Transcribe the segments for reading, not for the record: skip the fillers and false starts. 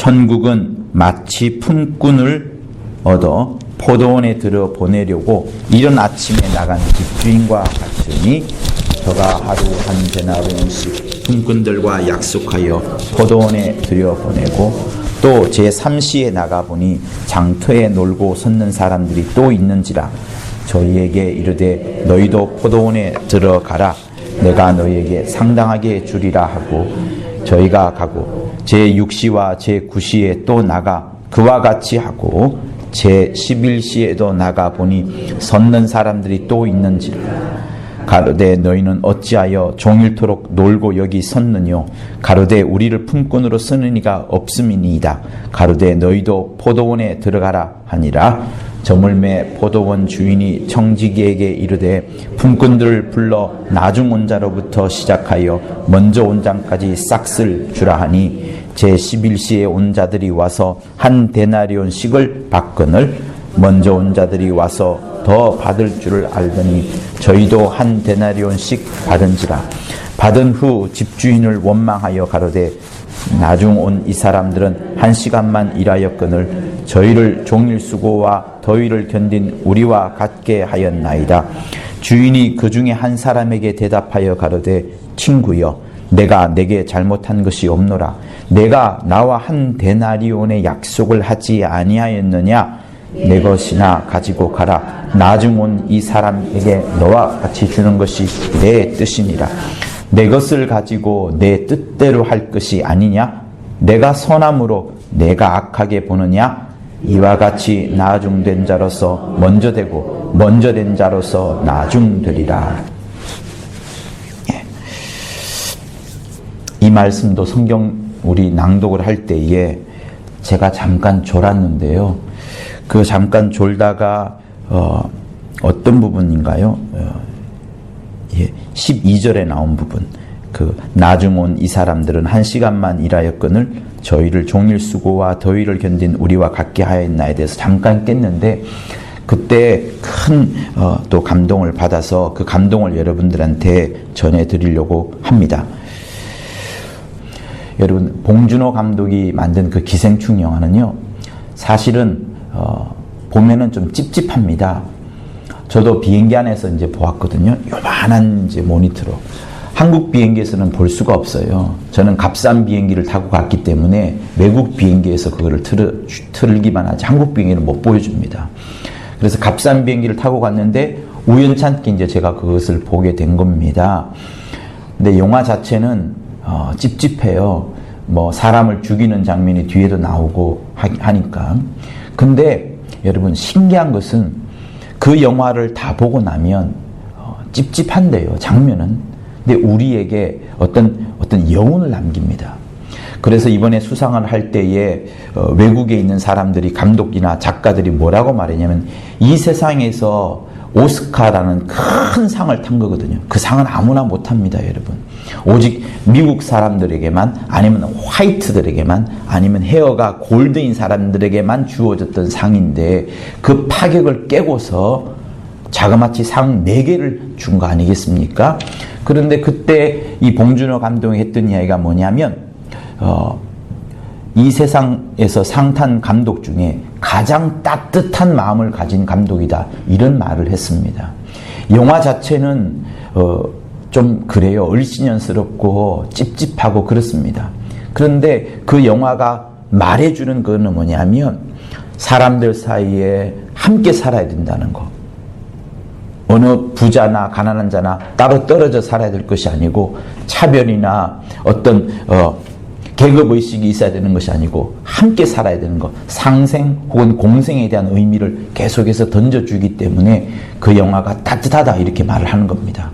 천국은 마치 품꾼을 얻어 포도원에 들여 보내려고 이른 아침에 나간 집주인과 같으니 저가 하루 한 데나리온씩 품꾼들과 약속하여 포도원에 들여 보내고 또 제3시에 나가보니 장터에 놀고 섰는 사람들이 또 있는지라 저희에게 이르되 너희도 포도원에 들어가라 내가 너희에게 상당하게 주리라 하고 저희가 가고 제6시와 제9시에 또 나가 그와 같이 하고 제11시에도 나가보니 섰는 사람들이 또 있는지라 가로되 너희는 어찌하여 종일토록 놀고 여기 섰느뇨 가로되 우리를 품꾼으로 쓰는 이가 없음이니이다 가로되 너희도 포도원에 들어가라 하니라 저물매 포도원 주인이 청지기에게 이르되 품꾼들을 불러 나중 온 자로부터 시작하여 먼저 온 자까지 싹쓸 주라 하니 제11시에 온 자들이 와서 한 데나리온씩을 받거늘 먼저 온 자들이 와서 더 받을 줄을 알더니 저희도 한 데나리온씩 받은지라 받은 후 집주인을 원망하여 가로되 나중 온 이 사람들은 1시간만 일하였거늘 저희를 종일 수고와 더위를 견딘 우리와 같게 하였나이다. 주인이 그 중에 한 사람에게 대답하여 가로되 친구여 내가 내게 잘못한 것이 없노라. 내가 나와 한 데나리온의 약속을 하지 아니하였느냐? 내 것이나 가지고 가라. 나중 온 이 사람에게 너와 같이 주는 것이 내 뜻이니라. 내 것을 가지고 내 뜻대로 할 것이 아니냐? 내가 선함으로 내가 악하게 보느냐? 이와 같이 나중된 자로서 먼저 되고 먼저 된 자로서 나중되리라. 이 말씀도 성경 우리 낭독을 할 때에 제가 잠깐 졸았는데요. 그 잠깐 졸다가 어떤 부분인가요? 12절에 나온 부분. 그 나중 온 이 사람들은 1시간만 일하였거늘 저희를 종일 수고와 더위를 견딘 우리와 같게 하였나에 대해서 잠깐 깼는데 그때 큰 또 감동을 받아서 그 감동을 여러분들한테 전해드리려고 합니다. 여러분 봉준호 감독이 만든 그 기생충 영화는요 사실은 보면은 좀 찝찝합니다. 저도 비행기 안에서 이제 보았거든요. 요만한 이제 모니터로. 한국 비행기에서는 볼 수가 없어요. 저는 값싼 비행기를 타고 갔기 때문에 외국 비행기에서 그거를 틀기만 하지 한국 비행기는 못 보여줍니다. 그래서 값싼 비행기를 타고 갔는데 우연찮게 이제 제가 그것을 보게 된 겁니다. 근데 영화 자체는 찝찝해요. 뭐 사람을 죽이는 장면이 뒤에도 나오고 하니까. 근데 여러분 신기한 것은 그 영화를 다 보고 나면 찝찝한데요. 장면은. 근데 우리에게 어떤 여운을 남깁니다. 그래서 이번에 수상을 할 때에 외국에 있는 사람들이 감독이나 작가들이 뭐라고 말했냐면 이 세상에서 오스카라는 큰 상을 탄 거거든요. 그 상은 아무나 못합니다, 여러분. 오직 미국 사람들에게만 아니면 화이트들에게만 아니면 헤어가 골드인 사람들에게만 주어졌던 상인데 그 파격을 깨고서 자그마치 상 4개를 준 거 아니겠습니까? 그런데 그때 이 봉준호 감독이 했던 이야기가 뭐냐면 이 세상에서 상탄 감독 중에 가장 따뜻한 마음을 가진 감독이다. 이런 말을 했습니다. 영화 자체는 좀 그래요. 얼씬연스럽고 찝찝하고 그렇습니다. 그런데 그 영화가 말해주는 거는 뭐냐면 사람들 사이에 함께 살아야 된다는 거. 어느 부자나 가난한 자나 따로 떨어져 살아야 될 것이 아니고 차별이나 어떤 계급의식이 있어야 되는 것이 아니고 함께 살아야 되는 것. 상생 혹은 공생에 대한 의미를 계속해서 던져주기 때문에 그 영화가 따뜻하다 이렇게 말을 하는 겁니다.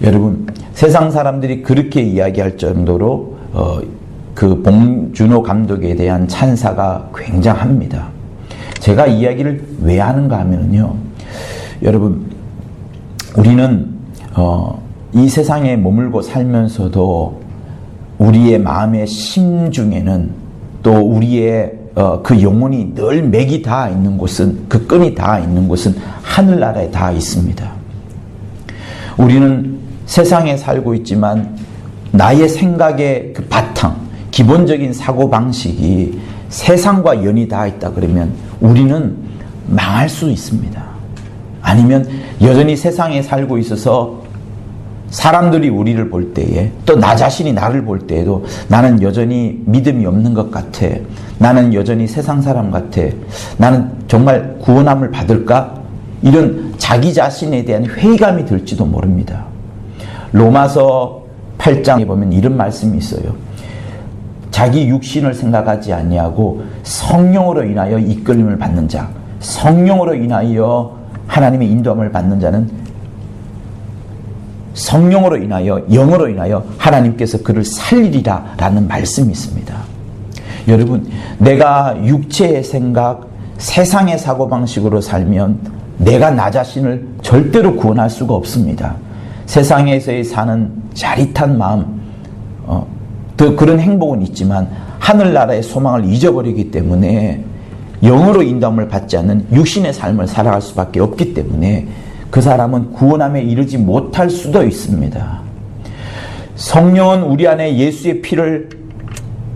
여러분 세상 사람들이 그렇게 이야기할 정도로 그 봉준호 감독에 대한 찬사가 굉장합니다. 제가 이야기를 왜 하는가 하면요. 여러분 우리는 이 세상에 머물고 살면서도 우리의 마음의 심중에는 또 우리의 그 영혼이 늘 맥이 닿아 있는 곳은 그 끈이 닿아 있는 곳은 하늘나라에 닿아 있습니다. 우리는 세상에 살고 있지만 나의 생각의 그 바탕 기본적인 사고방식이 세상과 연이 닿아 있다 그러면 우리는 망할 수 있습니다. 아니면 여전히 세상에 살고 있어서 사람들이 우리를 볼 때에 또 나 자신이 나를 볼 때에도 나는 여전히 믿음이 없는 것 같아. 나는 여전히 세상 사람 같아. 나는 정말 구원함을 받을까? 이런 자기 자신에 대한 회의감이 들지도 모릅니다. 로마서 8장에 보면 이런 말씀이 있어요. 자기 육신을 생각하지 아니하고 성령으로 인하여 이끌림을 받는 자, 성령으로 인하여 하나님의 인도함을 받는 자는 성령으로 인하여 영으로 인하여 하나님께서 그를 살리리라 라는 말씀이 있습니다. 여러분, 내가 육체의 생각, 세상의 사고방식으로 살면 내가 나 자신을 절대로 구원할 수가 없습니다. 세상에서의 사는 짜릿한 마음, 더 그런 행복은 있지만 하늘나라의 소망을 잊어버리기 때문에 영으로 인도함을 받지 않는 육신의 삶을 살아갈 수밖에 없기 때문에 그 사람은 구원함에 이르지 못할 수도 있습니다. 성령은 우리 안에 예수의 피를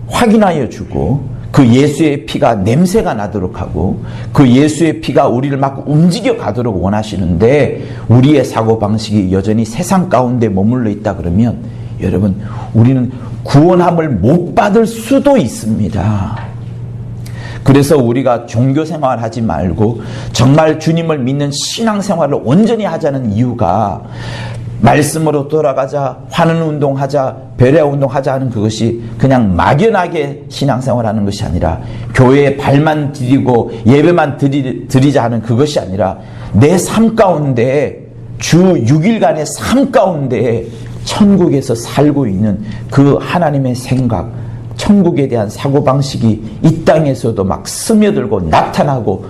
확인하여 주고 그 예수의 피가 냄새가 나도록 하고 그 예수의 피가 우리를 막 움직여 가도록 원하시는데 우리의 사고방식이 여전히 세상 가운데 머물러 있다 그러면 여러분, 우리는 구원함을 못 받을 수도 있습니다. 그래서 우리가 종교생활 하지 말고 정말 주님을 믿는 신앙생활을 온전히 하자는 이유가 말씀으로 돌아가자, 환원 운동하자, 배려 운동하자 하는 그것이 그냥 막연하게 신앙생활하는 것이 아니라 교회에 발만 디디고 예배만 드리자 하는 그것이 아니라 내 삶 가운데 주 6일간의 삶 가운데 천국에서 살고 있는 그 하나님의 생각, 천국에 대한 사고방식이 이 땅에서도 막 스며들고 나타나고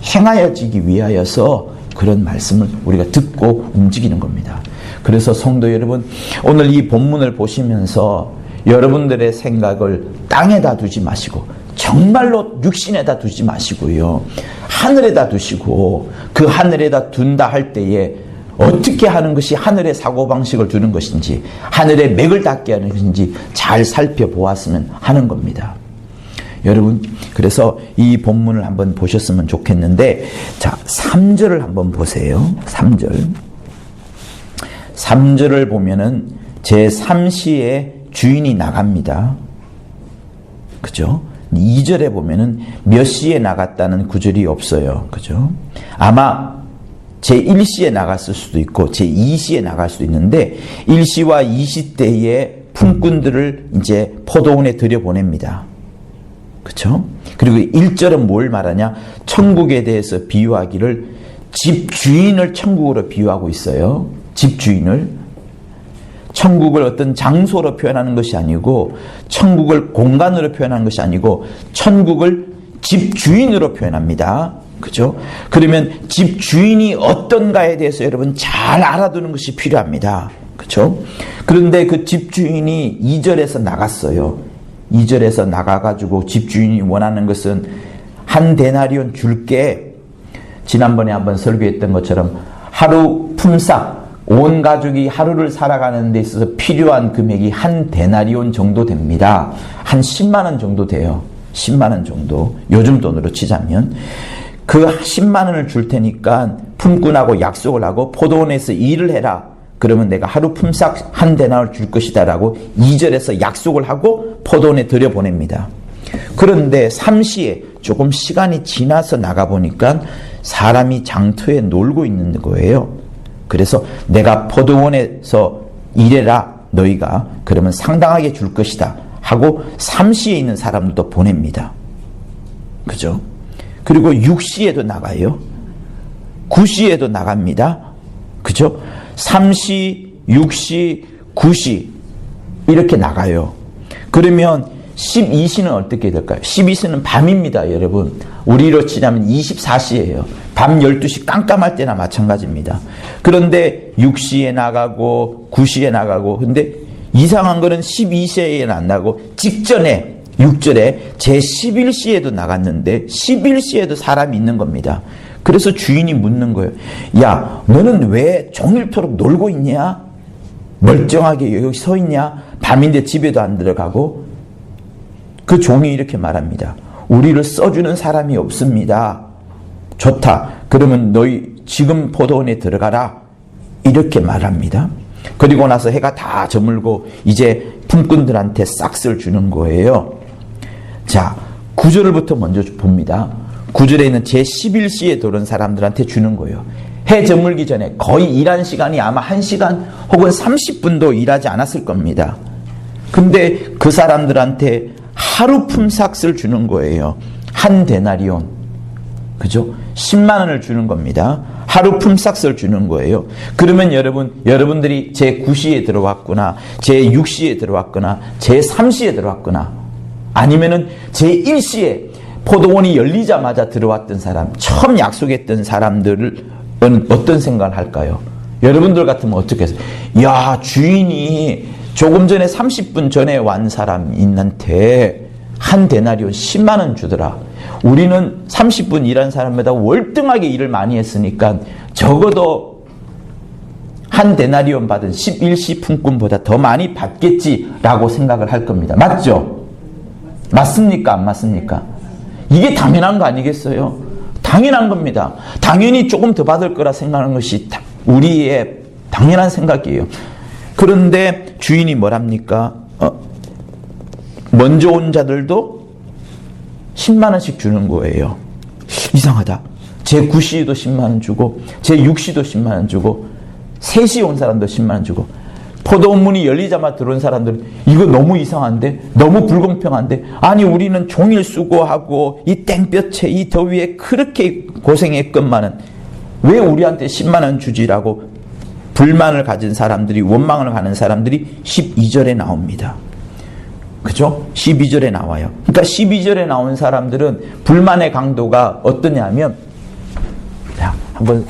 행하여지기 위하여서 그런 말씀을 우리가 듣고 움직이는 겁니다. 그래서 성도 여러분, 오늘 이 본문을 보시면서 여러분들의 생각을 땅에다 두지 마시고 정말로 육신에다 두지 마시고요, 하늘에다 두시고 그 하늘에다 둔다 할 때에 어떻게 하는 것이 하늘의 사고방식을 두는 것인지, 하늘의 맥을 닿게 하는 것인지 잘 살펴보았으면 하는 겁니다. 여러분, 그래서 이 본문을 한번 보셨으면 좋겠는데, 자, 3절을 한번 보세요. 3절. 3절을 보면은 제3시에 주인이 나갑니다. 그죠? 2절에 보면은 몇 시에 나갔다는 구절이 없어요. 그죠? 아마 제1시에 나갔을 수도 있고 제2시에 나갈 수도 있는데 1시와 2시 때에 품꾼들을 이제 포도원에 들여보냅니다. 그렇죠? 그리고 1절은 뭘 말하냐? 천국에 대해서 비유하기를 집 주인을 천국으로 비유하고 있어요. 집 주인을. 천국을 어떤 장소로 표현하는 것이 아니고, 천국을 공간으로 표현하는 것이 아니고 천국을 집 주인으로 표현합니다. 그죠? 그러면 집 주인이 어떤가에 대해서 여러분 잘 알아두는 것이 필요합니다. 그죠? 그런데 그 집 주인이 2절에서 나갔어요. 2절에서 나가가지고 집 주인이 원하는 것은 한 데나리온 줄게, 지난번에 한번 설교했던 것처럼 하루 품삯, 온 가족이 하루를 살아가는 데 있어서 필요한 금액이 한 데나리온 정도 됩니다. 한 10만 원 정도 돼요. 10만 원 정도. 요즘 돈으로 치자면. 그 10만 원을 줄 테니까 품꾼하고 약속을 하고 포도원에서 일을 해라. 그러면 내가 하루 품삯 한 데나리온을 줄 것이다 라고 2절에서 약속을 하고 포도원에 들여보냅니다. 그런데 3시에 조금 시간이 지나서 나가보니까 사람이 장터에 놀고 있는 거예요. 그래서 내가 포도원에서 일해라 너희가, 그러면 상당하게 줄 것이다 하고 3시에 있는 사람들도 보냅니다. 그죠? 그리고 6시에도 나가요. 9시에도 나갑니다. 그죠? 3시, 6시, 9시 이렇게 나가요. 그러면 12시는 어떻게 될까요? 12시는 밤입니다, 여러분. 우리로 치자면 24시예요. 밤 12시 깜깜할 때나 마찬가지입니다. 그런데 6시에 나가고 9시에 나가고, 근데 이상한 거는 12시에는 안 나고 직전에 6절에 제11시에도 나갔는데 11시에도 사람이 있는 겁니다. 그래서 주인이 묻는 거예요. 야, 너는 왜 종일토록 놀고 있냐? 멀쩡하게 여기 서 있냐? 밤인데 집에도 안 들어가고. 그 종이 이렇게 말합니다. 우리를 써주는 사람이 없습니다. 좋다. 그러면 너희 지금 포도원에 들어가라. 이렇게 말합니다. 그리고 나서 해가 다 저물고 이제 품꾼들한테 싹스를 주는 거예요. 자, 9절부터 먼저 봅니다. 9절에 있는 제11시에 들어온 사람들한테 주는 거예요. 해 저물기 전에 거의 일한 시간이 아마 1시간 혹은 30분도 일하지 않았을 겁니다. 근데 그 사람들한테 하루 품삯을 주는 거예요. 한 데나리온. 그죠? 10만 원을 주는 겁니다. 하루 품삯을 주는 거예요. 그러면 여러분들이 제9시에 들어왔거나 제6시에 들어왔거나 제3시에 들어왔거나 아니면은 제1시에 포도원이 열리자마자 들어왔던 사람, 처음 약속했던 사람들은 어떤 생각을 할까요? 여러분들 같으면 어떻게 해서, 야, 주인이 조금 전에 30분 전에 완 사람한테 한 데나리온 10만 원 주더라. 우리는 30분 일한 사람보다 월등하게 일을 많이 했으니까 적어도 한 데나리온 받은 11시 품꾼보다 더 많이 받겠지라고 생각을 할 겁니다. 맞죠? 맞습니까? 안 맞습니까? 이게 당연한 거 아니겠어요? 당연한 겁니다. 당연히 조금 더 받을 거라 생각하는 것이 우리의 당연한 생각이에요. 그런데 주인이 뭐랍니까? 먼저 온 자들도 10만 원씩 주는 거예요. 이상하다. 제9시에도 10만 원 주고 제6시도 10만 원 주고 3시에 온 사람도 10만 원 주고 포도원 문이 열리자마자 들어온 사람들은 이거 너무 이상한데? 너무 불공평한데? 아니 우리는 종일 수고하고 이 땡볕에 이 더위에 그렇게 고생했건만은 왜 우리한테 10만 원 주지라고 불만을 가진 사람들이, 원망을 하는 사람들이 12절에 나옵니다. 그죠? 12절에 나와요. 그러니까 12절에 나온 사람들은 불만의 강도가 어떠냐면, 자, 한번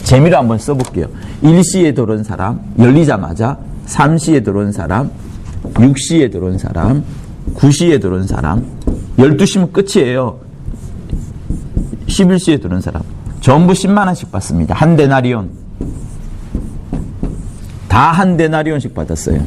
재미로 한번 써볼게요. 1시에 들어온 사람, 열리자마자 3시에 들어온 사람, 6시에 들어온 사람, 9시에 들어온 사람, 12시면 끝이에요. 11시에 들어온 사람 전부 10만 원씩 받습니다. 한 데나리온. 다 한 데나리온씩 받았어요.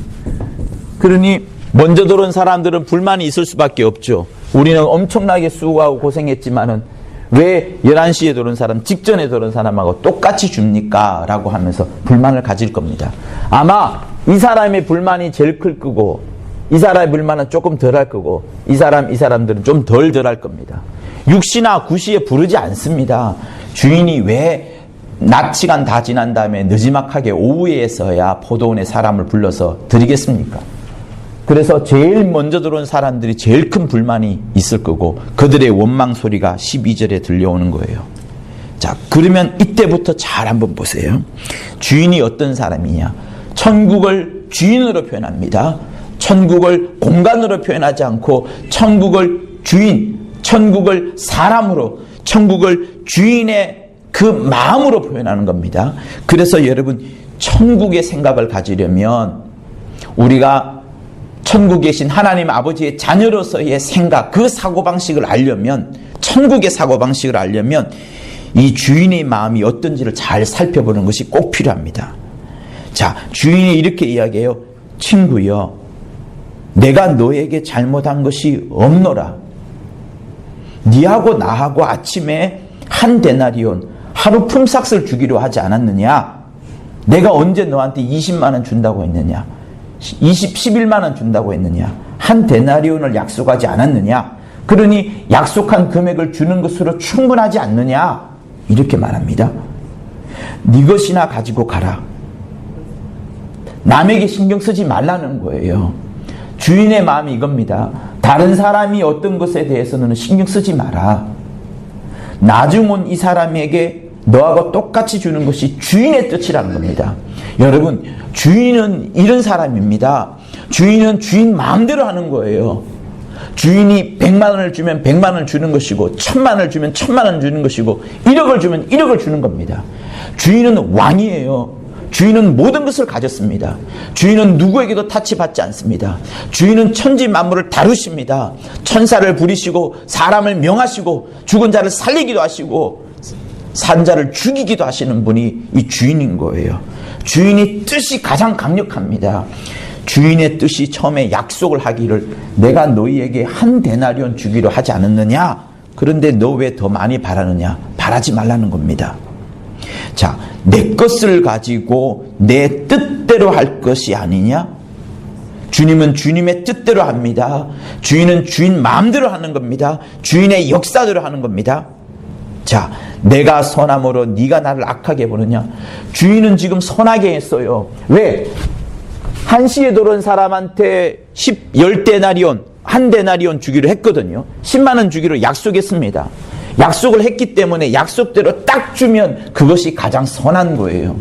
그러니 먼저 들어온 사람들은 불만이 있을 수밖에 없죠. 우리는 엄청나게 수고하고 고생했지만은 왜 11시에 들어온 사람, 직전에 들어온 사람하고 똑같이 줍니까? 라고 하면서 불만을 가질 겁니다. 아마 이 사람의 불만이 제일 클 거고 이 사람의 불만은 조금 덜 할 거고 이 사람들은 좀 덜 할 겁니다. 6시나 9시에 부르지 않습니다. 주인이 왜 낮 시간 다 지난 다음에 늦지막하게 오후에서야 포도원에 사람을 불러서 드리겠습니까? 그래서 제일 먼저 들어온 사람들이 제일 큰 불만이 있을 거고 그들의 원망 소리가 12절에 들려오는 거예요. 자, 그러면 이때부터 잘 한번 보세요. 주인이 어떤 사람이냐? 천국을 주인으로 표현합니다. 천국을 공간으로 표현하지 않고 천국을 주인, 천국을 사람으로, 천국을 주인의 그 마음으로 표현하는 겁니다. 그래서 여러분, 천국의 생각을 가지려면 우리가 천국에 계신 하나님 아버지의 자녀로서의 생각, 그 사고방식을 알려면, 천국의 사고방식을 알려면 이 주인의 마음이 어떤지를 잘 살펴보는 것이 꼭 필요합니다. 자, 주인이 이렇게 이야기해요. 친구여, 내가 너에게 잘못한 것이 없노라. 니하고 나하고 아침에 한 데나리온 하루 품삯을 주기로 하지 않았느냐? 내가 언제 너한테 20만 원 준다고 했느냐? 11만 원 준다고 했느냐? 한 데나리온을 약속하지 않았느냐? 그러니 약속한 금액을 주는 것으로 충분하지 않느냐? 이렇게 말합니다. 네 것이나 가지고 가라. 남에게 신경 쓰지 말라는 거예요. 주인의 마음이 이겁니다. 다른 사람이 어떤 것에 대해서는 신경 쓰지 마라. 나중 온 이 사람에게 너하고 똑같이 주는 것이 주인의 뜻이라는 겁니다. 여러분, 주인은 이런 사람입니다. 주인은 주인 마음대로 하는 거예요. 주인이 100만 원을 주면 100만 원을 주는 것이고 1000만 원을 주면 1000만 원을 주는 것이고 1억을 주면 1억을 주는 겁니다. 주인은 왕이에요. 주인은 모든 것을 가졌습니다. 주인은 누구에게도 타치받지 않습니다. 주인은 천지 만물을 다루십니다. 천사를 부리시고 사람을 명하시고 죽은 자를 살리기도 하시고 산 자를 죽이기도 하시는 분이 이 주인인 거예요. 주인의 뜻이 가장 강력합니다. 주인의 뜻이 처음에 약속을 하기를 내가 너희에게 한 데나리온 주기로 하지 않았느냐? 그런데 너 왜 더 많이 바라느냐? 바라지 말라는 겁니다. 자, 내 것을 가지고 내 뜻대로 할 것이 아니냐? 주님은 주님의 뜻대로 합니다. 주인은 주인 마음대로 하는 겁니다. 주인의 역사대로 하는 겁니다. 자, 내가 선함으로 네가 나를 악하게 보느냐? 주인은 지금 선하게 했어요. 왜? 한시에 들어온 사람한테 10데나리온, 한 데나리온 주기로 했거든요. 10만 원 주기로 약속했습니다. 약속을 했기 때문에 약속대로 딱 주면 그것이 가장 선한 거예요.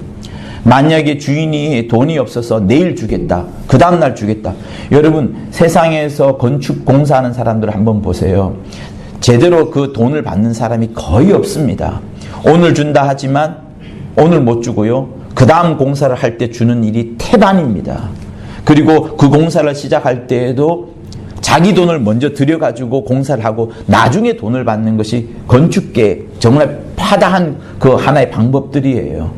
만약에 주인이 돈이 없어서 내일 주겠다, 그 다음날 주겠다. 여러분, 세상에서 건축 공사하는 사람들 한번 보세요. 제대로 그 돈을 받는 사람이 거의 없습니다. 오늘 준다 하지만 오늘 못 주고요. 그 다음 공사를 할 때 주는 일이 태반입니다. 그리고 그 공사를 시작할 때에도 자기 돈을 먼저 들여가지고 공사를 하고 나중에 돈을 받는 것이 건축계 정말 파다한 그 하나의 방법들이에요.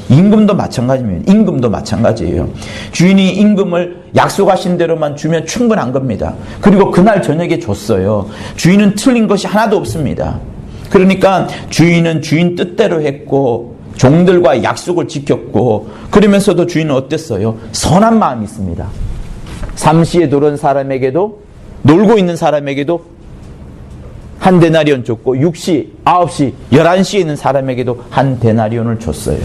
임금도 마찬가지입니다. 임금도 마찬가지예요. 주인이 임금을 약속하신 대로만 주면 충분한 겁니다. 그리고 그날 저녁에 줬어요. 주인은 틀린 것이 하나도 없습니다. 그러니까 주인은 주인 뜻대로 했고 종들과 약속을 지켰고, 그러면서도 주인은 어땠어요? 선한 마음이 있습니다. 삼시에 들어온 사람에게도, 놀고 있는 사람에게도 한 데나리온 줬고, 6시, 9시, 11시에 있는 사람에게도 한 데나리온을 줬어요.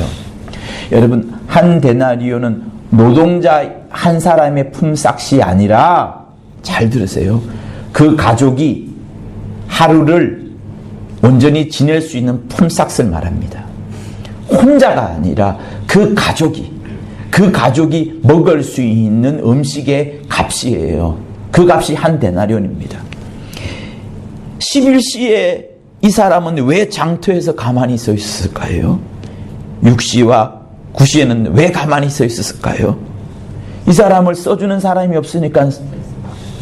여러분, 한 데나리온은 노동자 한 사람의 품삯이 아니라, 잘 들으세요, 그 가족이 하루를 온전히 지낼 수 있는 품삯을 말합니다. 혼자가 아니라 그 가족이 먹을 수 있는 음식의 값이에요. 그 값이 한 데나리온입니다. 11시에 이 사람은 왜 장터에서 가만히 서 있었을까요? 6시와 9시에는 왜 가만히 서 있었을까요? 이 사람을 써주는 사람이 없으니까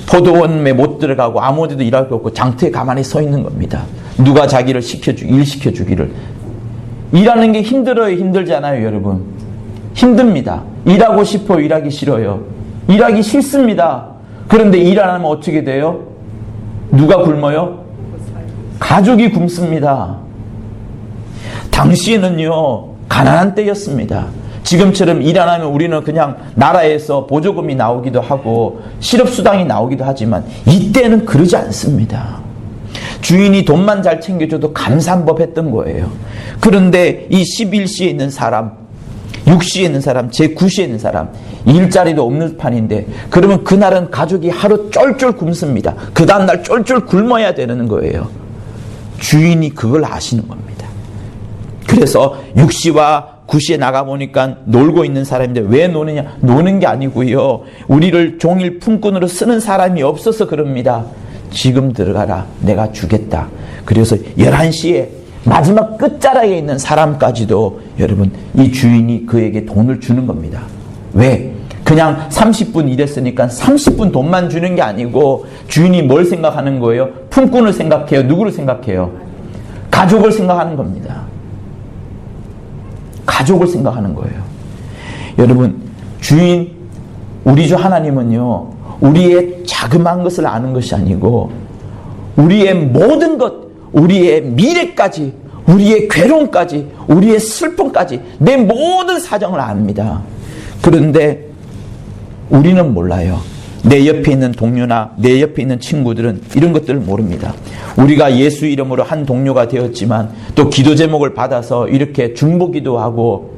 포도원에 못 들어가고 아무 데도 일할 거 없고 장터에 가만히 서 있는 겁니다. 누가 자기를 일 시켜주기를. 일하는 게 힘들어요? 힘들잖아요, 여러분? 힘듭니다. 일하고 싶어요? 일하기 싫어요? 일하기 싫습니다. 그런데 일 안 하면 어떻게 돼요? 누가 굶어요? 가족이 굶습니다. 당시에는요, 가난한 때였습니다. 지금처럼 일 안 하면 우리는 그냥 나라에서 보조금이 나오기도 하고 실업수당이 나오기도 하지만 이때는 그러지 않습니다. 주인이 돈만 잘 챙겨줘도 감사한 법 했던 거예요. 그런데 이 11시에 있는 사람, 6시에 있는 사람, 제9시에 있는 사람, 일자리도 없는 판인데, 그러면 그날은 가족이 하루 쫄쫄 굶습니다. 그 다음날 쫄쫄 굶어야 되는 거예요. 주인이 그걸 아시는 겁니다. 그래서 6시와 9시에 나가보니까 놀고 있는 사람인데, 왜 노느냐? 노는 게 아니고요, 우리를 종일 품꾼으로 쓰는 사람이 없어서 그럽니다. 지금 들어가라, 내가 주겠다. 그래서 11시에 마지막 끝자락에 있는 사람까지도 여러분, 이 주인이 그에게 돈을 주는 겁니다. 왜? 그냥 30분 일했으니까 30분 돈만 주는 게 아니고 주인이 뭘 생각하는 거예요? 품꾼을 생각해요? 누구를 생각해요? 가족을 생각하는 겁니다. 가족을 생각하는 거예요. 여러분, 주인, 우리 주 하나님은요, 우리의 자그마한 것을 아는 것이 아니고 우리의 모든 것, 우리의 미래까지, 우리의 괴로움까지, 우리의 슬픔까지, 내 모든 사정을 압니다. 그런데 우리는 몰라요. 내 옆에 있는 동료나 내 옆에 있는 친구들은 이런 것들을 모릅니다. 우리가 예수 이름으로 한 동료가 되었지만 또 기도 제목을 받아서 이렇게 중보기도 하고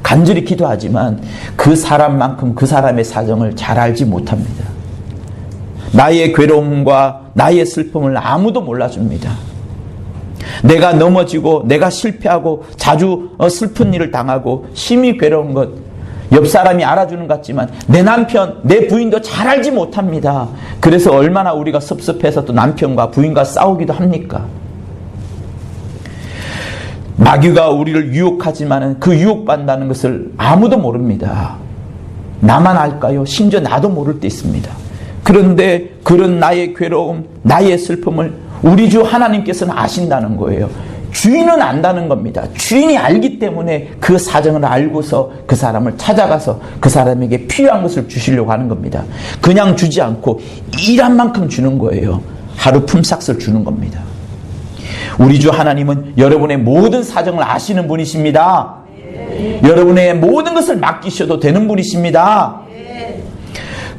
간절히 기도하지만 그 사람만큼 그 사람의 사정을 잘 알지 못합니다. 나의 괴로움과 나의 슬픔을 아무도 몰라줍니다. 내가 넘어지고 내가 실패하고 자주 슬픈 일을 당하고 심히 괴로운 것, 옆 사람이 알아주는 것 같지만 내 남편, 내 부인도 잘 알지 못합니다. 그래서 얼마나 우리가 섭섭해서 또 남편과 부인과 싸우기도 합니까? 마귀가 우리를 유혹하지만 그 유혹받는다는 것을 아무도 모릅니다. 나만 알까요? 심지어 나도 모를 때 있습니다. 그런데 그런 나의 괴로움, 나의 슬픔을 우리 주 하나님께서는 아신다는 거예요. 주인은 안다는 겁니다. 주인이 알기 때문에 그 사정을 알고서 그 사람을 찾아가서 그 사람에게 필요한 것을 주시려고 하는 겁니다. 그냥 주지 않고 일한 만큼 주는 거예요. 하루 품삯을 주는 겁니다. 우리 주 하나님은 여러분의 모든 사정을 아시는 분이십니다. 여러분의 모든 것을 맡기셔도 되는 분이십니다.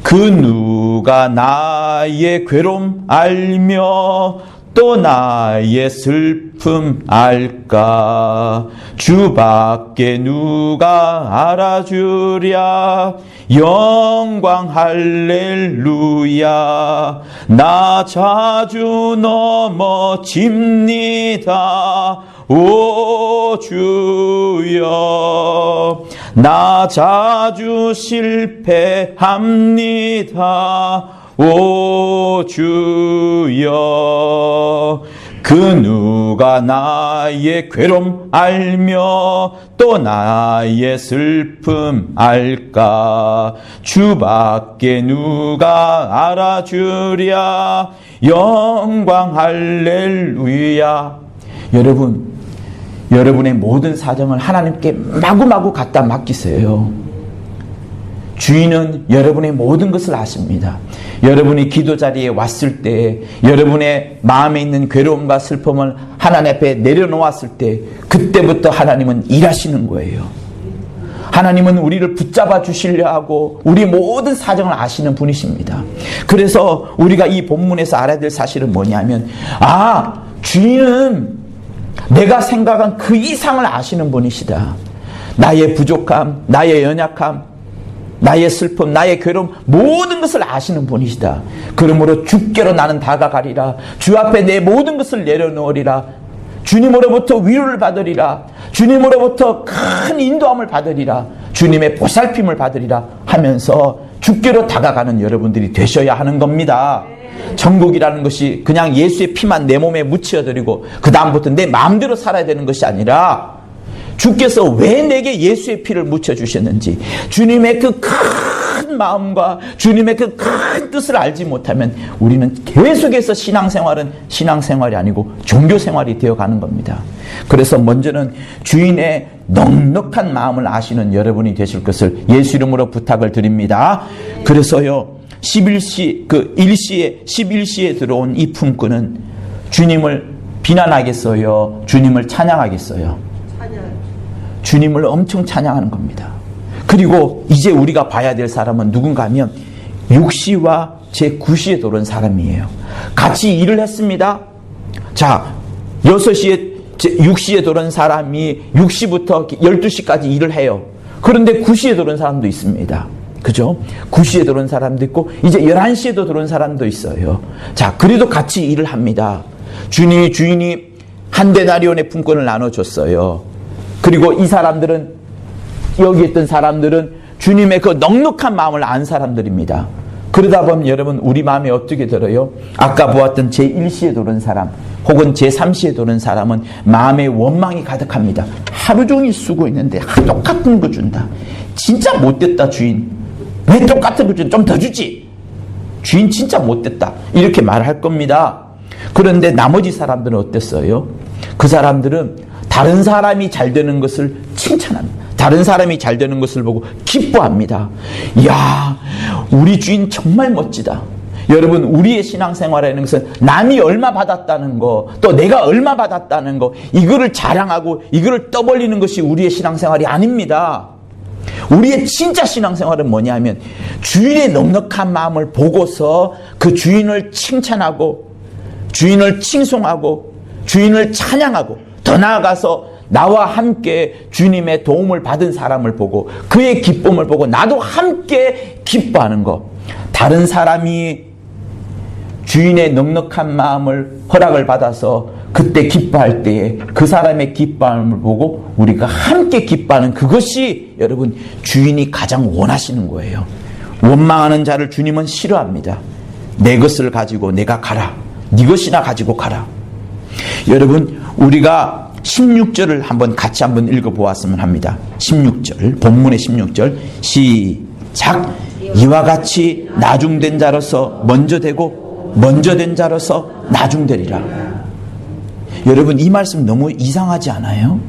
그 누가 나의 괴로움 알며 또 나의 슬픔 알까? 주밖에 누가 알아주랴? 영광 할렐루야. 나 자주 넘어집니다. 오 주여. 나 자주 실패합니다. 오 주여. 그 누가 나의 괴로움 알며 또 나의 슬픔 알까? 주밖에 누가 알아주랴? 영광 할렐루야. 여러분, 여러분의 모든 사정을 하나님께 마구마구 갖다 맡기세요. 주인은 여러분의 모든 것을 아십니다. 여러분이 기도 자리에 왔을 때, 여러분의 마음에 있는 괴로움과 슬픔을 하나님 앞에 내려놓았을 때, 그때부터 하나님은 일하시는 거예요. 하나님은 우리를 붙잡아 주시려 하고 우리 모든 사정을 아시는 분이십니다. 그래서 우리가 이 본문에서 알아야 될 사실은 뭐냐면, 주인은 내가 생각한 그 이상을 아시는 분이시다. 나의 부족함, 나의 연약함, 나의 슬픔, 나의 괴로움, 모든 것을 아시는 분이시다. 그러므로 주께로 나는 다가가리라. 주 앞에 내 모든 것을 내려놓으리라. 주님으로부터 위로를 받으리라. 주님으로부터 큰 인도함을 받으리라. 주님의 보살핌을 받으리라 하면서 주께로 다가가는 여러분들이 되셔야 하는 겁니다. 천국이라는 것이 그냥 예수의 피만 내 몸에 묻혀드리고 그 다음부터 내 마음대로 살아야 되는 것이 아니라, 주께서 왜 내게 예수의 피를 묻혀주셨는지, 주님의 그 큰 마음과 주님의 그 큰 뜻을 알지 못하면 우리는 계속해서 신앙생활은 신앙생활이 아니고 종교생활이 되어가는 겁니다. 그래서 먼저는 주인의 넉넉한 마음을 아시는 여러분이 되실 것을 예수 이름으로 부탁을 드립니다. 그래서요, 11시에 들어온 이 품꾼은 주님을 비난하겠어요? 주님을 찬양하겠어요? 주님을 엄청 찬양하는 겁니다. 그리고 이제 우리가 봐야 될 사람은 누군가 하면 6시와 제9시에 들어온 사람이에요. 같이 일을 했습니다. 자, 6시에 들어온 사람이 6시부터 12시까지 일을 해요. 그런데 9시에 들어온 사람도 있습니다. 그죠? 9시에 들어온 사람도 있고 이제 11시에도 들어온 사람도 있어요. 자, 그래도 같이 일을 합니다. 주인이 한 데나리온의 품권을 나눠줬어요. 그리고 이 사람들은, 여기 있던 사람들은 주님의 그 넉넉한 마음을 안 사람들입니다. 그러다 보면 여러분, 우리 마음에 어떻게 들어요? 아까 보았던 제1시에 도는 사람 혹은 제3시에 도는 사람은 마음에 원망이 가득합니다. 하루 종일 쓰고 있는데 똑같은 거 준다. 진짜 못됐다 주인. 왜 똑같은 거 준다? 좀 더 주지. 주인 진짜 못됐다. 이렇게 말할 겁니다. 그런데 나머지 사람들은 어땠어요? 그 사람들은 다른 사람이 잘 되는 것을 칭찬합니다. 다른 사람이 잘 되는 것을 보고 기뻐합니다. 이야, 우리 주인 정말 멋지다. 여러분, 우리의 신앙생활이라는 것은 남이 얼마 받았다는 거, 또 내가 얼마 받았다는 거, 이거를 자랑하고 이거를 떠벌리는 것이 우리의 신앙생활이 아닙니다. 우리의 진짜 신앙생활은 뭐냐면 주인의 넉넉한 마음을 보고서 그 주인을 칭찬하고 주인을 칭송하고 주인을 찬양하고, 더 나아가서 나와 함께 주님의 도움을 받은 사람을 보고 그의 기쁨을 보고 나도 함께 기뻐하는 것. 다른 사람이 주인의 넉넉한 마음을 허락을 받아서 그때 기뻐할 때에 그 사람의 기뻐함을 보고 우리가 함께 기뻐하는 그것이 여러분 주인이 가장 원하시는 거예요. 원망하는 자를 주님은 싫어합니다. 내 것을 가지고 내가 가라. 네 것이나 가지고 가라. 여러분, 우리가 16절을 같이 한번 읽어보았으면 합니다. 16절, 본문의 16절 시작. 이와 같이 나중된 자로서 먼저 되고 먼저 된 자로서 나중되리라. 여러분, 이 말씀 너무 이상하지 않아요?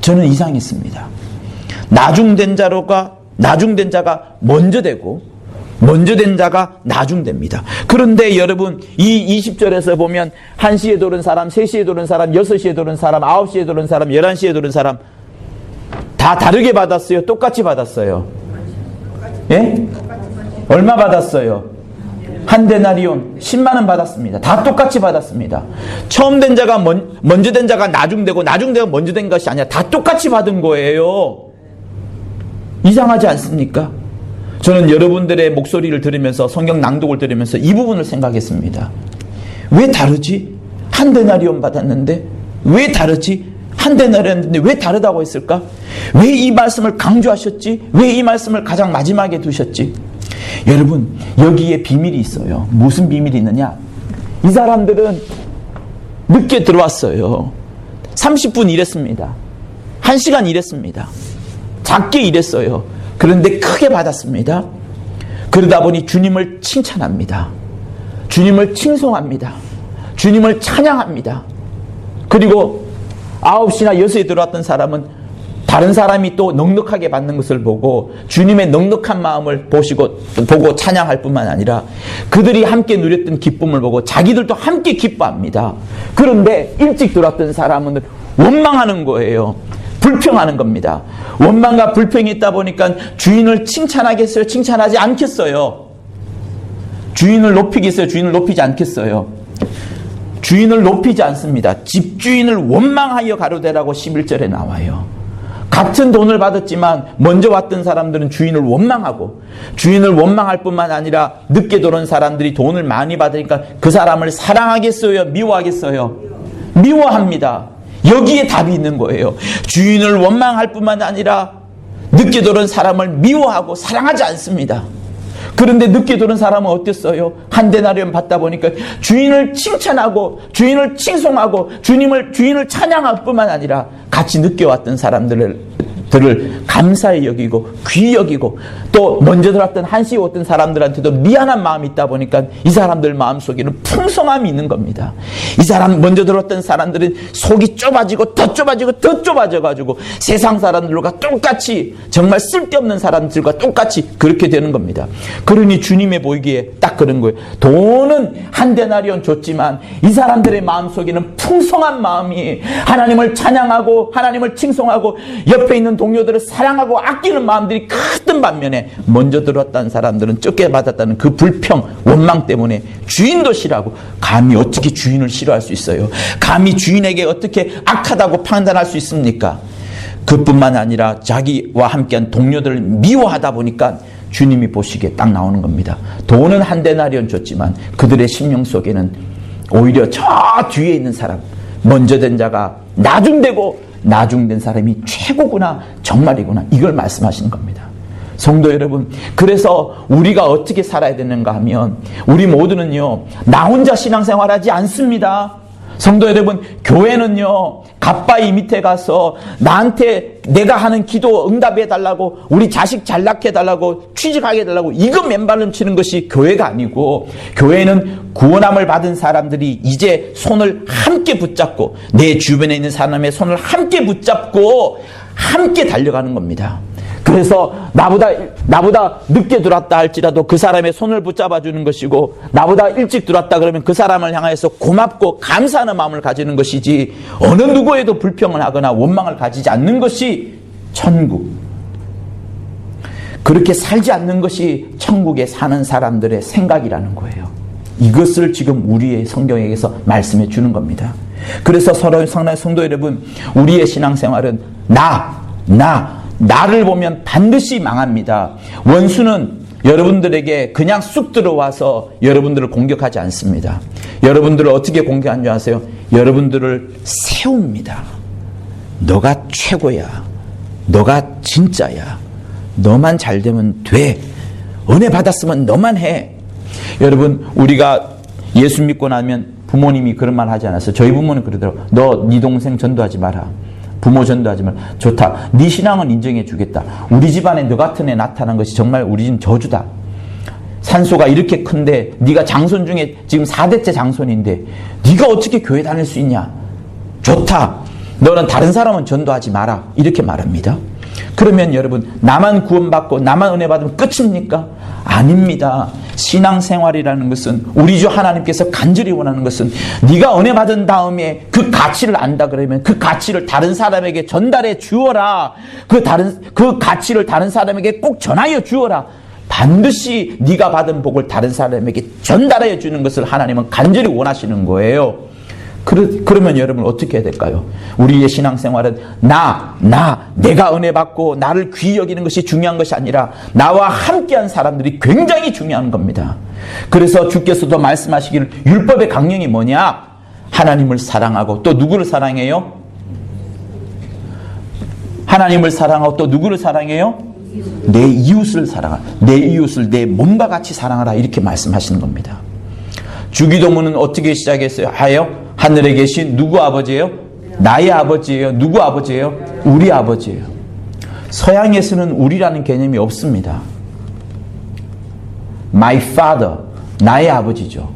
저는 이상했습니다. 나중된 자가 먼저 되고 먼저 된 자가 나중됩니다. 그런데 여러분, 이 20절에서 보면 1시에 도는 사람, 3시에 도는 사람, 6시에 도는 사람, 9시에 도는 사람, 11시에 도는 사람 다 다르게 받았어요? 똑같이 받았어요? 예? 얼마 받았어요? 한 데나리온 10만 원 받았습니다. 다 똑같이 받았습니다. 처음 된 자가 먼저 된 자가 나중되고 나중되고 먼저 된 것이 아니라 다 똑같이 받은 거예요. 이상하지 않습니까? 저는 여러분들의 목소리를 들으면서 성경 낭독을 들으면서 이 부분을 생각했습니다. 왜 다르지? 한 데나리온 받았는데 왜 다르지? 한 데나리온인데 왜 다르다고 했을까? 왜 이 말씀을 강조하셨지? 왜 이 말씀을 가장 마지막에 두셨지? 여러분, 여기에 비밀이 있어요. 무슨 비밀이 있느냐? 이 사람들은 늦게 들어왔어요. 30분 일했습니다. 1시간 일했습니다. 작게 일했어요. 그런데 크게 받았습니다. 그러다 보니 주님을 칭찬합니다. 주님을 칭송합니다. 주님을 찬양합니다. 그리고 9시나 6시에 들어왔던 사람은 다른 사람이 또 넉넉하게 받는 것을 보고 주님의 넉넉한 마음을 보고 찬양할 뿐만 아니라 그들이 함께 누렸던 기쁨을 보고 자기들도 함께 기뻐합니다. 그런데 일찍 들어왔던 사람은 원망하는 거예요. 불평하는 겁니다. 원망과 불평이 있다 보니까 주인을 칭찬하겠어요? 칭찬하지 않겠어요? 주인을 높이겠어요? 주인을 높이지 않겠어요? 주인을 높이지 않습니다. 집주인을 원망하여 가로되라고 11절에 나와요. 같은 돈을 받았지만 먼저 왔던 사람들은 주인을 원망하고, 주인을 원망할 뿐만 아니라 늦게 들어온 사람들이 돈을 많이 받으니까 그 사람을 사랑하겠어요? 미워하겠어요? 미워합니다. 여기에 답이 있는 거예요. 주인을 원망할 뿐만 아니라 늦게 들어온 사람을 미워하고 사랑하지 않습니다. 그런데 늦게 들어온 사람은 어땠어요? 한 데나리온 받다 보니까 주인을 칭찬하고 주인을 칭송하고 주인을 찬양할 뿐만 아니라 같이 늦게 왔던 사람들을 감사히 여기고 귀히 여기고, 또 먼저 들어왔던 1시에 왔던 사람들한테도 미안한 마음이 있다 보니까 이 사람들 마음속에는 풍성함이 있는 겁니다. 이 사람 먼저 들어왔던 사람들은 속이 좁아지고 더 좁아져가지고 세상 사람들과 똑같이, 정말 쓸데없는 사람들과 똑같이 그렇게 되는 겁니다. 그러니 주님의 보이기에 딱 그런 거예요. 돈은 한 데나리온 줬지만 이 사람들의 마음속에는 풍성한 마음이, 하나님을 찬양하고 하나님을 칭송하고 옆에 있는 동료들을 사랑하고 아끼는 마음들이 크던 반면에 먼저 들어왔다는 사람들은 적게 받았다는 그 불평, 원망 때문에 주인도 싫어하고, 감히 어떻게 주인을 싫어할 수 있어요? 감히 주인에게 어떻게 악하다고 판단할 수 있습니까? 그뿐만 아니라 자기와 함께한 동료들을 미워하다 보니까 주님이 보시기에 딱 나오는 겁니다. 돈은 한 데나리온 줬지만 그들의 심령 속에는 오히려 저 뒤에 있는 사람, 먼저 된 자가 나중되고 나중된 사람이 최고구나, 정말이구나, 이걸 말씀하시는 겁니다. 성도 여러분, 그래서 우리가 어떻게 살아야 되는가 하면, 우리 모두는요 나 혼자 신앙생활하지 않습니다. 성도 여러분, 교회는요 갓바위 밑에 가서 나한테 내가 하는 기도 응답해 달라고, 우리 자식 잘 낳게 해달라고, 취직하게 해달라고 이거 맨발로 치는 것이 교회가 아니고, 교회는 구원함을 받은 사람들이 이제 손을 함께 붙잡고, 내 주변에 있는 사람의 손을 함께 붙잡고 함께 달려가는 겁니다. 그래서 나보다 늦게 들어왔다 할지라도 그 사람의 손을 붙잡아 주는 것이고, 나보다 일찍 들어왔다 그러면 그 사람을 향해서 고맙고 감사하는 마음을 가지는 것이지, 어느 누구에도 불평을 하거나 원망을 가지지 않는 것이 천국. 그렇게 살지 않는 것이 천국에 사는 사람들의 생각이라는 거예요. 이것을 지금 우리의 성경에서 말씀해 주는 겁니다. 그래서 성도 여러분, 우리의 신앙생활은 나를 보면 반드시 망합니다. 원수는 여러분들에게 그냥 쑥 들어와서 여러분들을 공격하지 않습니다. 여러분들을 어떻게 공격하는 줄 아세요? 여러분들을 세웁니다. 너가 최고야. 너가 진짜야. 너만 잘 되면 돼. 은혜 받았으면 너만 해. 여러분, 우리가 예수 믿고 나면 부모님이 그런 말 하지 않았어요? 저희 부모는 그러더라고요. 너 네 동생 전도하지 마라. 부모 전도하지 마라. 좋다. 네 신앙은 인정해 주겠다. 우리 집안에 너 같은 애 나타난 것이 정말 우리 집 저주다. 산소가 이렇게 큰데 네가 장손 중에 지금 4대째 장손인데 네가 어떻게 교회 다닐 수 있냐? 좋다. 너는 다른 사람은 전도하지 마라. 이렇게 말합니다. 그러면 여러분, 나만 구원받고 나만 은혜 받으면 끝입니까? 아닙니다. 신앙생활이라는 것은 우리 주 하나님께서 간절히 원하는 것은 네가 은혜 받은 다음에 그 가치를 안다 그러면 그 가치를 다른 사람에게 전달해 주어라. 그 가치를 다른 사람에게 꼭 전하여 주어라. 반드시 네가 받은 복을 다른 사람에게 전달해 주는 것을 하나님은 간절히 원하시는 거예요. 그러면 여러분 어떻게 해야 될까요? 우리의 신앙생활은 내가 은혜 받고 나를 귀히 여기는 것이 중요한 것이 아니라 나와 함께한 사람들이 굉장히 중요한 겁니다. 그래서 주께서도 말씀하시기를 율법의 강령이 뭐냐? 하나님을 사랑하고 또 누구를 사랑해요? 하나님을 사랑하고 또 누구를 사랑해요? 내 이웃을 사랑하라. 내 이웃을 내 몸과 같이 사랑하라. 이렇게 말씀하시는 겁니다. 주기도문은 어떻게 시작했어요? 하늘에 계신 누구 아버지예요? 나의 아버지예요. 누구 아버지예요? 우리 아버지예요. 서양에서는 우리라는 개념이 없습니다. My father, 나의 아버지죠.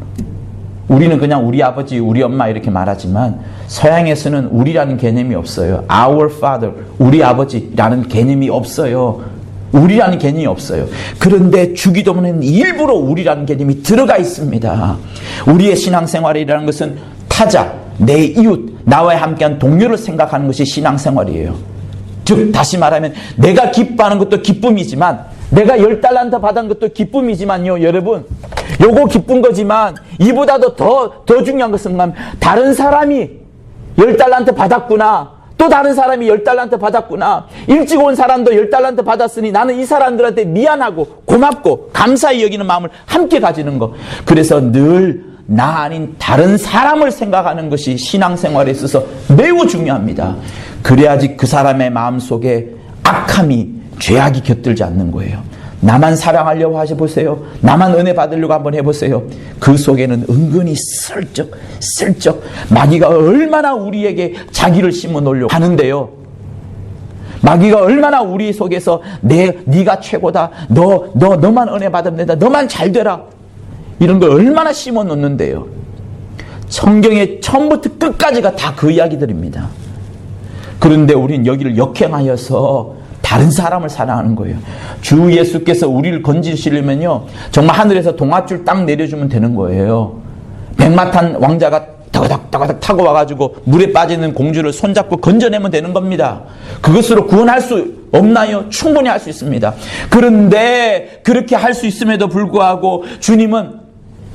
우리는 그냥 우리 아버지, 우리 엄마 이렇게 말하지만 서양에서는 우리라는 개념이 없어요. Our father, 우리 아버지라는 개념이 없어요. 우리라는 개념이 없어요. 그런데 주기도문에는 일부러 우리라는 개념이 들어가 있습니다. 우리의 신앙생활이라는 것은 타자, 내 이웃, 나와 함께한 동료를 생각하는 것이 신앙생활이에요. 즉 다시 말하면 내가 기뻐하는 것도 기쁨이지만 내가 10달란트 받은 것도 기쁨이지만요. 여러분 요거 기쁜 거지만 이보다도 더 중요한 것은 다른 사람이 10달란트 받았구나. 또 다른 사람이 10달란트 받았구나. 일찍 온 사람도 10달란트 받았으니 나는 이 사람들한테 미안하고 고맙고 감사히 여기는 마음을 함께 가지는 거. 그래서 늘 나 아닌 다른 사람을 생각하는 것이 신앙생활에 있어서 매우 중요합니다. 그래야지 그 사람의 마음속에 악함이, 죄악이 곁들지 않는 거예요. 나만 사랑하려고 하셔보세요. 나만 은혜 받으려고 한번 해보세요. 그 속에는 은근히 슬쩍 마귀가 얼마나 우리에게 자기를 심어놓으려고 하는데요. 마귀가 얼마나 우리 속에서 네가 최고다. 너만 은혜 받으면 된다. 너만 잘 되라. 이런 걸 얼마나 심어놓는데요. 성경의 처음부터 끝까지가 다 그 이야기들입니다. 그런데 우리는 여기를 역행하여서 다른 사람을 사랑하는 거예요. 주 예수께서 우리를 건지시려면요, 정말 하늘에서 동아줄 딱 내려주면 되는 거예요. 백마탄 왕자가 더덕더덕 타고 와가지고 물에 빠지는 공주를 손잡고 건져내면 되는 겁니다. 그것으로 구원할 수 없나요? 충분히 할 수 있습니다. 그런데 그렇게 할 수 있음에도 불구하고 주님은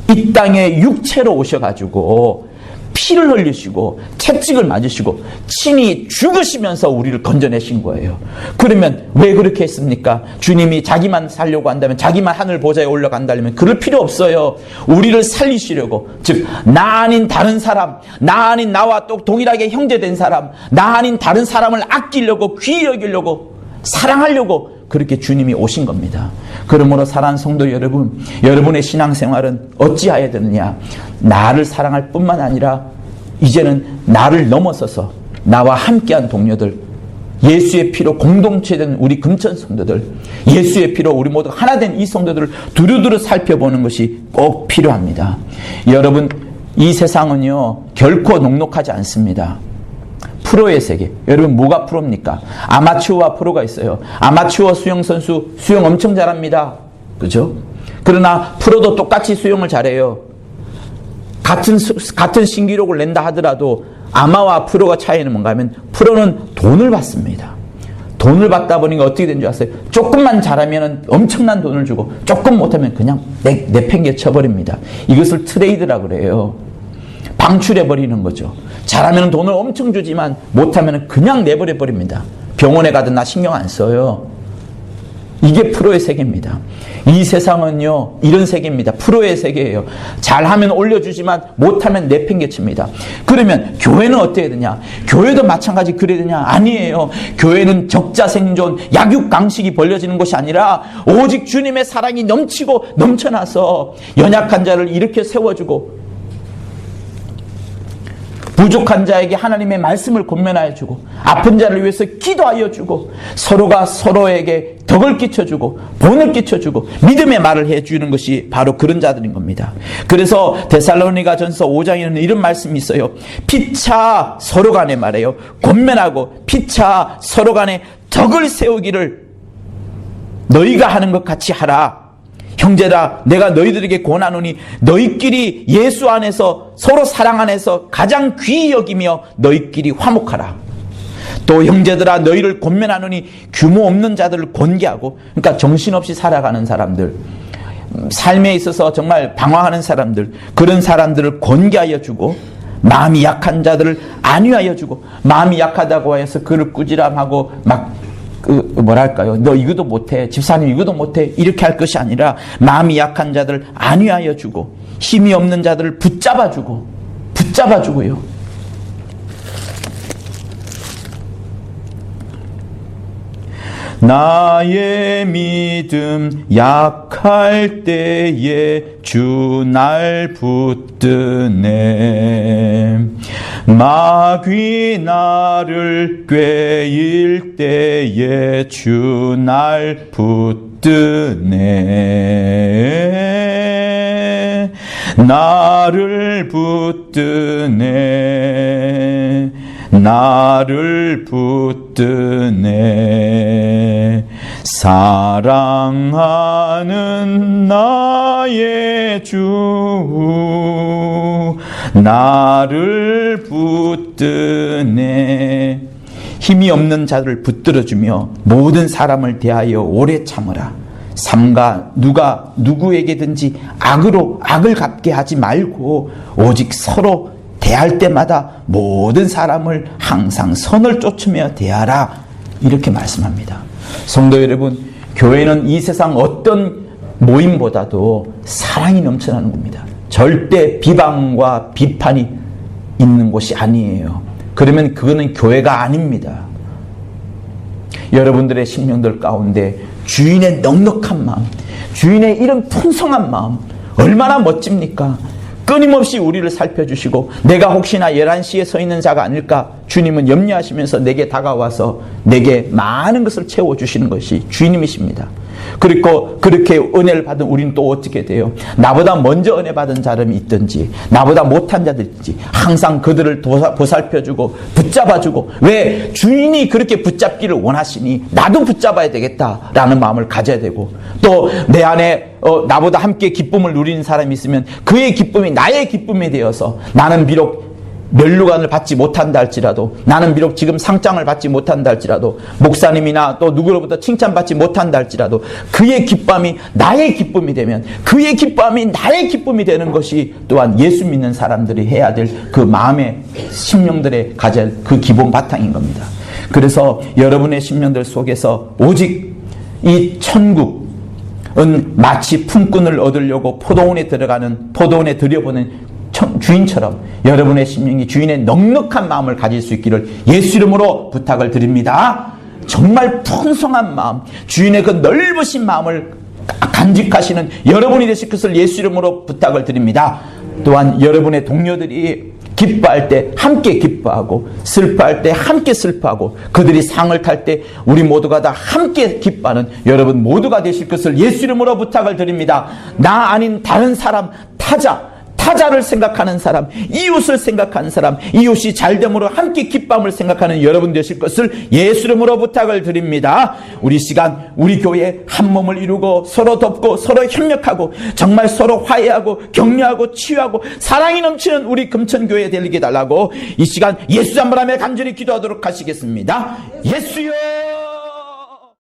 이 땅에 육체로 오셔가지고 피를 흘리시고 채찍을 맞으시고 친히 죽으시면서 우리를 건져내신 거예요. 그러면 왜 그렇게 했습니까? 주님이 자기만 살려고 한다면, 자기만 하늘 보좌에 올라간다면 그럴 필요 없어요. 우리를 살리시려고, 즉 나 아닌 다른 사람, 나 아닌 나와 또 동일하게 형제된 사람, 나 아닌 다른 사람을 아끼려고, 귀히 여기려고, 사랑하려고 그렇게 주님이 오신 겁니다. 그러므로 사랑하는 성도 여러분, 여러분의 신앙생활은 어찌해야 되느냐? 나를 사랑할 뿐만 아니라 이제는 나를 넘어서서 나와 함께한 동료들, 예수의 피로 공동체된 우리 금천 성도들, 예수의 피로 우리 모두 하나 된 이 성도들을 두루두루 살펴보는 것이 꼭 필요합니다. 여러분, 이 세상은요 결코 녹록하지 않습니다. 프로의 세계. 여러분 뭐가 프로입니까? 아마추어와 프로가 있어요. 아마추어 수영 선수 수영 엄청 잘합니다. 그죠? 그러나 프로도 똑같이 수영을 잘해요. 같은 신기록을 낸다 하더라도 아마와 프로가 차이는 뭔가 하면 프로는 돈을 받습니다. 돈을 받다 보니까 어떻게 된 줄 아세요? 조금만 잘하면 엄청난 돈을 주고 조금 못하면 그냥 내팽개 쳐버립니다. 이것을 트레이드라고 그래요. 방출해버리는 거죠. 잘하면 돈을 엄청 주지만 못하면 그냥 내버려버립니다. 병원에 가든 나 신경 안 써요. 이게 프로의 세계입니다. 이 세상은요 이런 세계입니다. 프로의 세계예요. 잘하면 올려주지만 못하면 내팽개칩니다. 그러면 교회는 어떻게 해야 되냐? 교회도 마찬가지 그래야 되냐? 아니에요. 교회는 적자생존, 약육강식이 벌려지는 것이 아니라 오직 주님의 사랑이 넘치고 넘쳐나서 연약한 자를 이렇게 세워주고 부족한 자에게 하나님의 말씀을 권면하여 주고 아픈 자를 위해서 기도하여 주고 서로가 서로에게 덕을 끼쳐주고 본을 끼쳐주고 믿음의 말을 해주는 것이 바로 그런 자들인 겁니다. 그래서 데살로니가전서 5장에는 이런 말씀이 있어요. 피차 서로 간에 말해요. 권면하고 피차 서로 간에 덕을 세우기를 너희가 하는 것 같이 하라. 형제라 내가 너희들에게 권하노니 너희끼리 예수 안에서 서로 사랑 안에서 가장 귀히 여기며 너희끼리 화목하라. 또 형제들아 너희를 권면하노니 규모 없는 자들을 권계하고, 그러니까 정신없이 살아가는 사람들, 삶에 있어서 정말 방황하는 사람들, 그런 사람들을 권계하여 주고 마음이 약한 자들을 안위하여 주고, 마음이 약하다고 해서 그를 꾸지람하고 막 뭐랄까요, 너 이거도 못해, 집사님 이거도 못해, 이렇게 할 것이 아니라 마음이 약한 자들을 안위하여 주고 힘이 없는 자들을 붙잡아주고요. 나의 믿음 약할 때에 주 날 붙드네. 마귀 나를 꾀일 때에 주 날 붙드네. 나를 붙드네. 나를 붙드네. 사랑하는 나의 주 나를 붙드네. 힘이 없는 자를 붙들어주며 모든 사람을 대하여 오래 참으라. 삼가 누구에게든지 악으로 악을 갚게 하지 말고 오직 서로 대할 때마다 모든 사람을 항상 선을 쫓으며 대하라. 이렇게 말씀합니다. 성도 여러분, 교회는 이 세상 어떤 모임보다도 사랑이 넘쳐나는 겁니다. 절대 비방과 비판이 있는 곳이 아니에요. 그러면 그거는 교회가 아닙니다. 여러분들의 심령들 가운데 주인의 넉넉한 마음, 주인의 이런 풍성한 마음 얼마나 멋집니까? 끊임없이 우리를 살펴주시고 내가 혹시나 11시에 서 있는 자가 아닐까 주님은 염려하시면서 내게 다가와서 내게 많은 것을 채워주시는 것이 주님이십니다. 그리고 그렇게 은혜를 받은 우리는 또 어떻게 돼요? 나보다 먼저 은혜 받은 사람이 있든지 나보다 못한 자들이 있든지 항상 그들을 보살펴주고 붙잡아주고, 왜? 주인이 그렇게 붙잡기를 원하시니 나도 붙잡아야 되겠다라는 마음을 가져야 되고, 또 내 안에 나보다 함께 기쁨을 누리는 사람이 있으면 그의 기쁨이 나의 기쁨이 되어서 나는 비록 면류관을 받지 못한다 할지라도, 나는 비록 지금 상장을 받지 못한다 할지라도, 목사님이나 또 누구로부터 칭찬받지 못한다 할지라도 그의 기쁨이 나의 기쁨이 되면 그의 기쁨이 나의 기쁨이 되는 것이 또한 예수 믿는 사람들이 해야 될 그 마음의 심령들의 가질 그 기본 바탕인 겁니다. 그래서 여러분의 심령들 속에서 오직 이 천국은 마치 품꾼을 얻으려고 포도원에 들여보는 주인처럼 여러분의 심령이 주인의 넉넉한 마음을 가질 수 있기를 예수 이름으로 부탁을 드립니다. 정말 풍성한 마음, 주인의 그 넓으신 마음을 간직하시는 여러분이 되실 것을 예수 이름으로 부탁을 드립니다. 또한 여러분의 동료들이 기뻐할 때 함께 기뻐하고, 슬퍼할 때 함께 슬퍼하고, 그들이 상을 탈 때 우리 모두가 다 함께 기뻐하는 여러분 모두가 되실 것을 예수 이름으로 부탁을 드립니다. 나 아닌 다른 사람, 타자를 생각하는 사람, 이웃을 생각하는 사람, 이웃이 잘됨으로 함께 기쁨을 생각하는 여러분 되실 것을 예수 이름으로 부탁을 드립니다. 우리 시간 우리 교회 한 몸을 이루고 서로 돕고 서로 협력하고 정말 서로 화해하고 격려하고 치유하고 사랑이 넘치는 우리 금천교회 되게 달라고 이 시간 예수 잡으라며 간절히 기도하도록 하시겠습니다. 예수여.